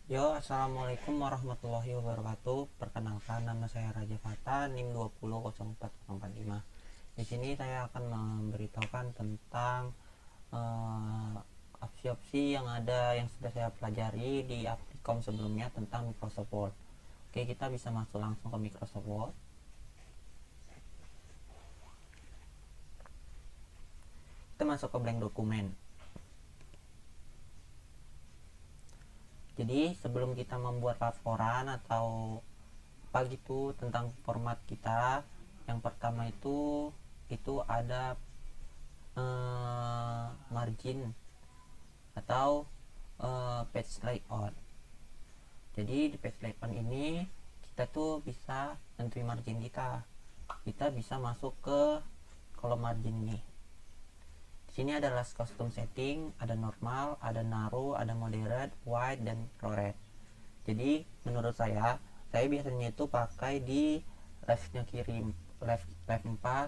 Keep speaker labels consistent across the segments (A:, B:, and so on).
A: Yo, assalamualaikum warahmatullahi wabarakatuh. Perkenalkan, nama saya Raja Fata, NIM 2004045. Di sini saya akan memberitahukan tentang opsi-opsi yang ada yang sudah saya pelajari di Applikom sebelumnya tentang Microsoft Word. Oke, kita bisa masuk langsung ke Microsoft Word. Kita masuk ke blank dokumen. Jadi sebelum kita membuat laporan atau apa gitu tentang format kita, yang pertama itu ada margin atau page layout. Jadi di page layout ini kita tuh bisa nentuin margin kita bisa masuk ke kolom margin ini. Di sini ada last custom setting, ada normal, ada narrow, ada moderate, wide, dan rotate. Jadi menurut saya biasanya itu pakai di leftnya kiri, left 4,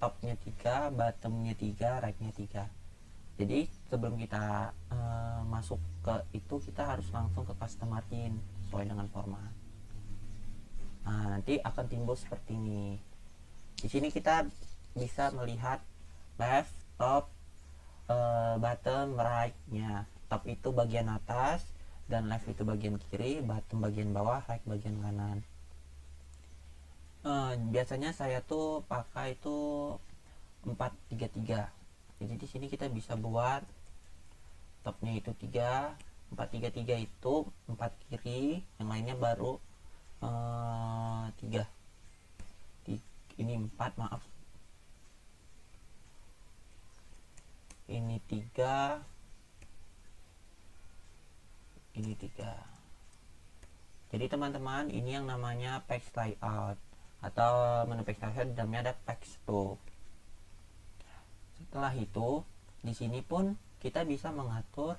A: topnya 3, bottomnya 3, rightnya 3. Jadi sebelum kita masuk ke itu, kita harus langsung ke custom margin sesuai dengan format. Nah, nanti akan timbul seperti ini. Di sini kita bisa melihat left, top, bottom, right-nya. Top itu bagian atas dan left itu bagian kiri, bottom bagian bawah, right bagian kanan. Biasanya saya tuh pakai itu 4-3-3. Jadi di sini kita bisa buat topnya itu 3, 4-3-3 itu 4 kiri, yang lainnya baru 3. Ini 4, maaf. Ini 3, ini 3. Jadi teman-teman, ini yang namanya page layout atau menu page layout, dalamnya ada page tuh. Setelah itu, di sini pun kita bisa mengatur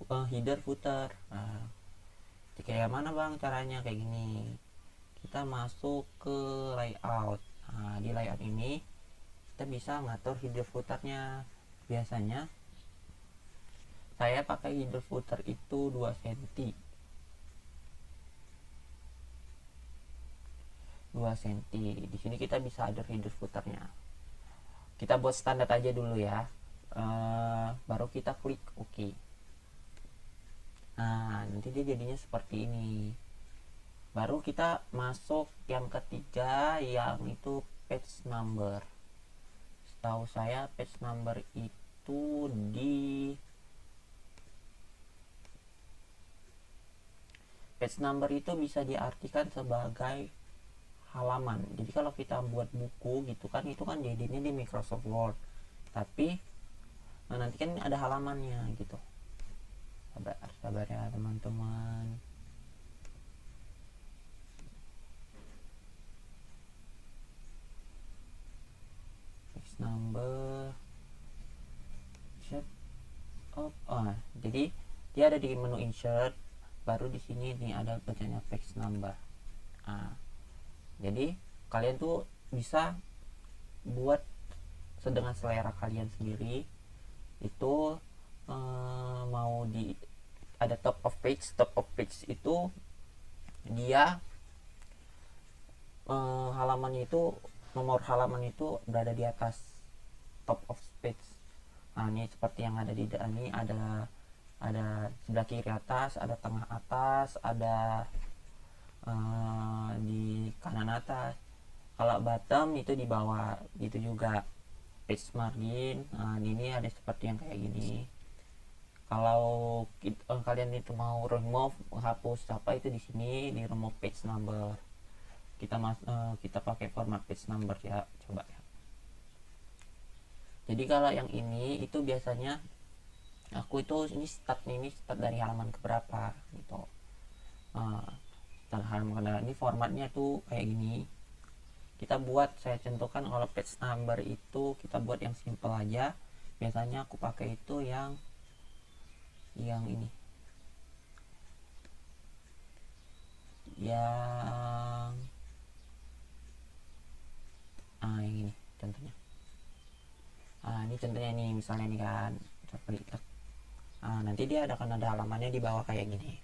A: header footer. Nah, kayak mana bang caranya? Kayak gini. Kita masuk ke layout. Nah, di layout ini kita bisa ngatur header footernya. Biasanya saya pakai header footer itu 2 cm. 2 cm. Di sini kita bisa atur header footernya. Kita buat standar aja dulu ya. Baru kita klik OK. Nah, nanti dia jadinya seperti ini. Baru kita masuk yang ketiga, yang itu page number. Setahu saya page number itu page number itu bisa diartikan sebagai halaman. Jadi kalau kita buat buku gitu kan, itu kan jadinya di Microsoft Word, tapi nanti kan ada halamannya gitu. Sabar ya teman-teman. Page number jadi dia ada di menu insert, baru di sini nih ada bacanya page number. Jadi kalian tuh bisa buat sedengan selera kalian sendiri. Itu mau di ada top of page itu dia halamannya itu, nomor halaman itu berada di atas top of page. Nah, ini seperti yang ada di ini, ada sebelah kiri atas, ada tengah atas, ada di kanan atas. Kalau bottom itu di bawah gitu juga. Page margin, nah ini ada seperti yang kayak gini. Kalau kalian itu mau remove, hapus apa, itu di sini di remove page number. Kita pakai format page number ya, coba ya. Jadi kalau yang ini itu biasanya aku itu ini start dari halaman keberapa gitu. Halaman ini formatnya tuh kayak gini. Kita buat, saya contohkan kalau page number itu kita buat yang simple aja. Biasanya aku pakai itu yang ini, yang ini contohnya. Ini contohnya nih, misalnya nih kan, nanti dia akan ada halamannya di bawah kayak gini.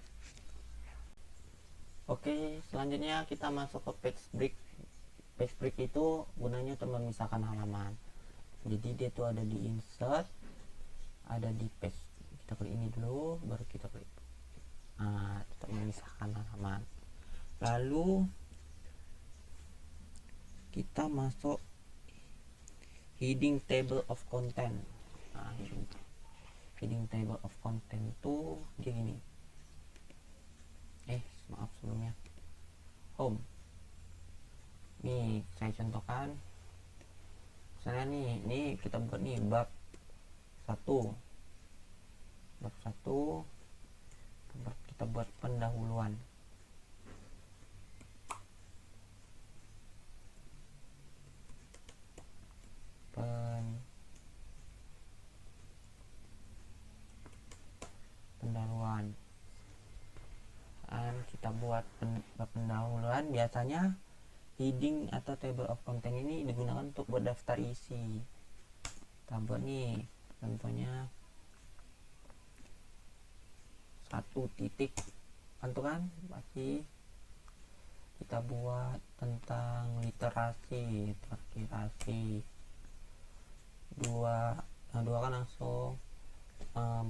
A: Oke, selanjutnya kita masuk ke page break. Page break itu gunanya untuk memisahkan halaman. Jadi dia tuh ada di insert, ada di page. Kita klik ini dulu, baru kita klik. Untuk memisahkan halaman. Lalu kita masuk heading table of content. Heading table of content tuh dia gini. Maaf sebelumnya. Home. Nih saya contohkan. Misalnya nih kita buat nih bab 1. Bab 1 kita buat pendahuluan. Pendahuluan. Dan kita buat pendahuluan. Biasanya heading atau table of content ini digunakan untuk buat daftar isi. Kita buat nih contohnya 1 titik itu kan pasti kita buat tentang literasi. 2 kan langsung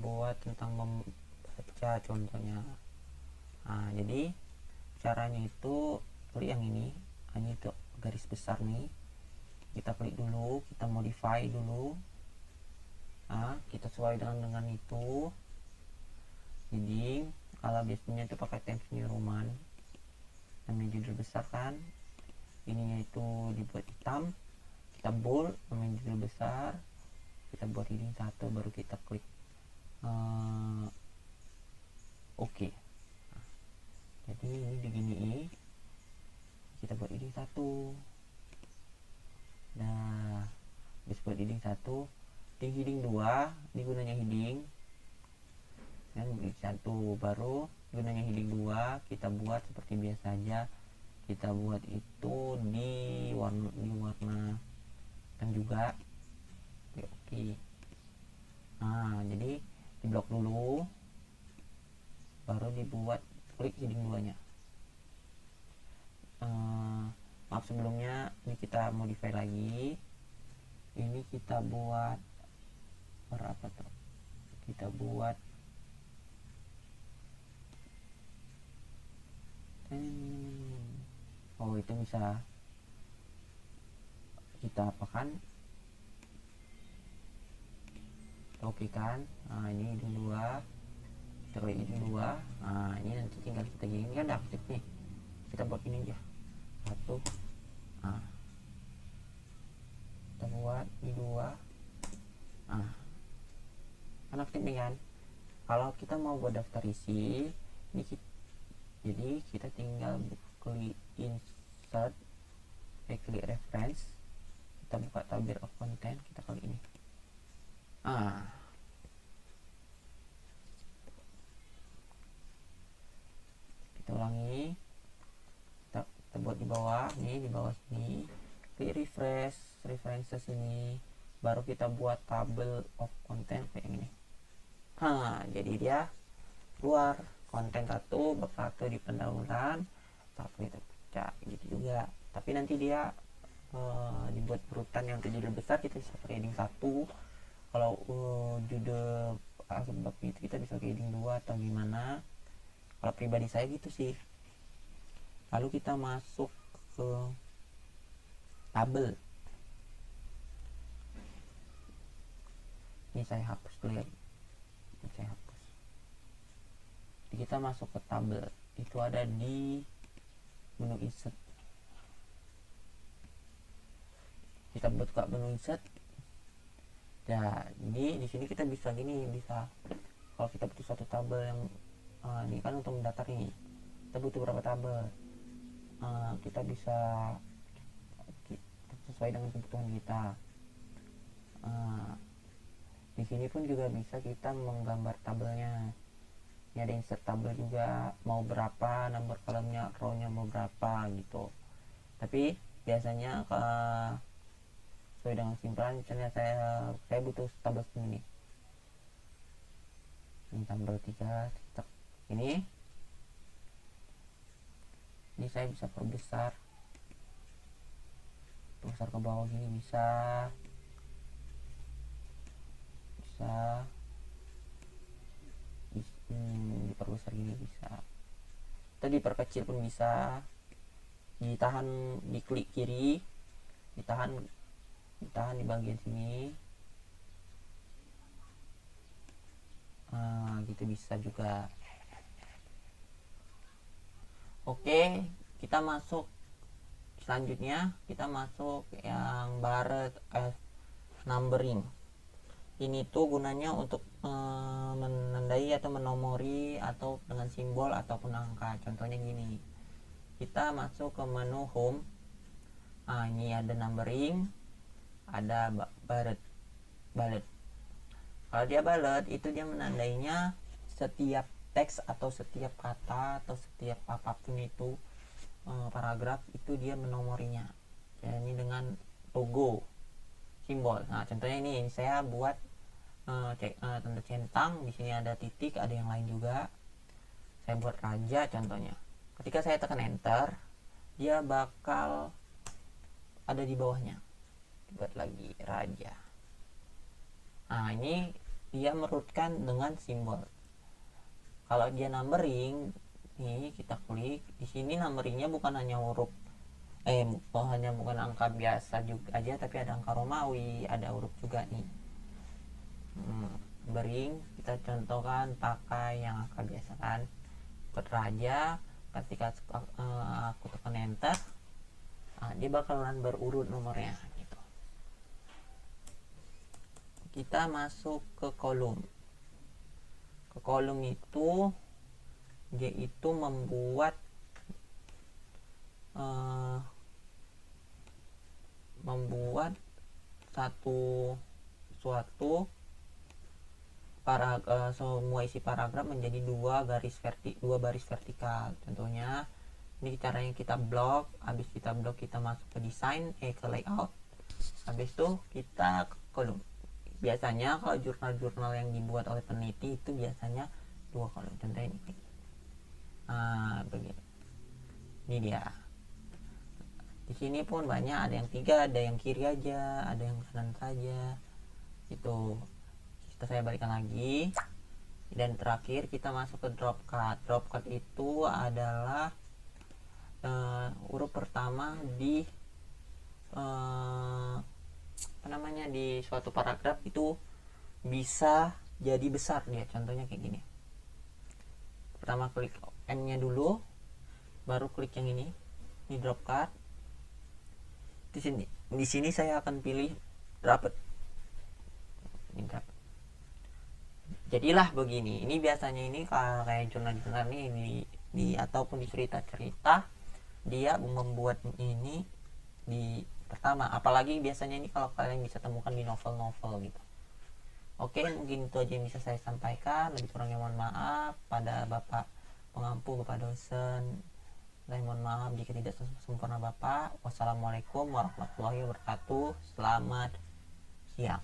A: buat tentang membaca contohnya. Jadi caranya itu klik yang ini tuh garis besar nih, kita klik dulu, kita modify dulu, kita sesuaikan dengan itu. Jadi kalau biasanya itu pakai Times New Roman, namanya judul besar kan, ininya itu dibuat hitam, kita bold, namanya judul besar, kita buat heading 1, baru kita klik oke. Jadi ini begini, kita buat heading 1. Nah, habis buat heading 1, heading 2 ini gunanya heading dan heading 1, baru gunanya heading 2 kita buat seperti biasa aja, kita buat itu di warna hitam juga. Oke. Jadi di blok dulu, baru dibuat klik heading 2 nya. Maaf sebelumnya, ini kita modify lagi, ini kita buat berapa tuh, kita buat itu bisa kita apakan, oke kan. Ini heading 2, kita klik heading 2. Ini nanti tinggal kita gini kan udah aktif nih, kita buat ini aja 1. Kita buat ini 2. Kan aktif nih kan. Kalau kita mau buat daftar isi ini jadi kita tinggal klik insert, klik reference, kita buka table of content, kita klik ini. Kita ulangi, kita buat di bawah nih, di bawah sini klik refresh references ini, baru kita buat table of content kayak ini. Jadi dia keluar konten 1 bab 1 di pendahuluan, tapi itu pecah gitu juga. Tapi nanti dia dibuat berurutan yang judul besar, kita bisa pakai heading 1. Kalau judul bab itu kita bisa pakai heading 2 atau gimana. Kalau pribadi saya gitu sih. Lalu kita masuk ke tabel. Ini saya hapus dulu. Saya hapus. Jadi kita masuk ke tabel. Itu ada di menu insert. Kita buka menu insert. Jadi di sini kita bisa gini, bisa kalau kita butuh satu tabel yang ini kan untuk mendaftar nih, kita butuh berapa tabel, kita bisa sesuai dengan kebutuhan kita. Di sini pun juga bisa kita menggambar tabelnya. Ini ada insert tabel juga, mau berapa nomor kolomnya, row-nya mau berapa gitu. Tapi biasanya sesuai dengan simpulan, misalnya saya butuh tabel segini. Ini tabel 3, ini Jadi saya bisa perbesar ke bawah gini, bisa diperbesar gini bisa, atau diperkecil pun bisa. Ditahan, diklik kiri, ditahan di bagian sini. Gitu bisa juga. Oke, kita masuk selanjutnya, kita masuk yang Barrett numbering. Ini tuh gunanya untuk menandai atau menomori atau dengan simbol ataupun angka. Contohnya gini, kita masuk ke menu home. Ini ada numbering, ada Barrett. Kalau dia Barrett itu dia menandainya setiap teks atau setiap kata atau setiap apapun itu, paragraf itu dia menomorinya. Ini dengan logo, simbol. Nah, contohnya ini saya buat tanda centang. Di sini ada titik, ada yang lain juga. Saya buat raja contohnya. Ketika saya tekan enter, dia bakal ada di bawahnya. Buat lagi raja. Nah, ini dia merutkan dengan simbol. Kalau dia numbering, nih kita klik di sini, numberingnya bukan hanya huruf bukan angka biasa juga aja, tapi ada angka Romawi, ada huruf juga nih. Numbering kita contohkan pakai yang angka biasa kan. Buat raja, ketika aku tekan enter, dia bakalan berurut nomornya gitu. Kita masuk ke kolom. Ke kolom itu dia itu membuat suatu semua isi paragraf menjadi dua baris vertikal. Contohnya ini caranya kita blok. Habis kita blok, kita masuk ke desain, ke layout. Habis itu kita ke kolom. Biasanya kalau jurnal-jurnal yang dibuat oleh peneliti itu biasanya 2 kolom. Contohnya ini. Begini. Ini dia. Di sini pun banyak, ada yang 3, ada yang kiri aja, ada yang kanan saja. Itu. Saya balikan lagi. Dan terakhir kita masuk ke drop cut. Drop cut itu adalah huruf pertama di di suatu paragraf itu bisa jadi besar dia. Contohnya kayak gini. Pertama klik N-nya dulu, baru klik yang ini drop cut. Di sini saya akan pilih rapid. Ini rapid. Jadilah begini. Ini biasanya ini kalau kayak jurnal-jurnal ini di ataupun di cerita-cerita, dia membuat ini di pertama. Apalagi biasanya ini kalau kalian bisa temukan di novel-novel gitu. Oke, mungkin itu aja yang bisa saya sampaikan. Lebih kurangnya mohon maaf pada Bapak pengampu, Bapak dosen. Saya mohon maaf jika tidak sempurna Bapak. Wassalamualaikum warahmatullahi wabarakatuh. Selamat siang.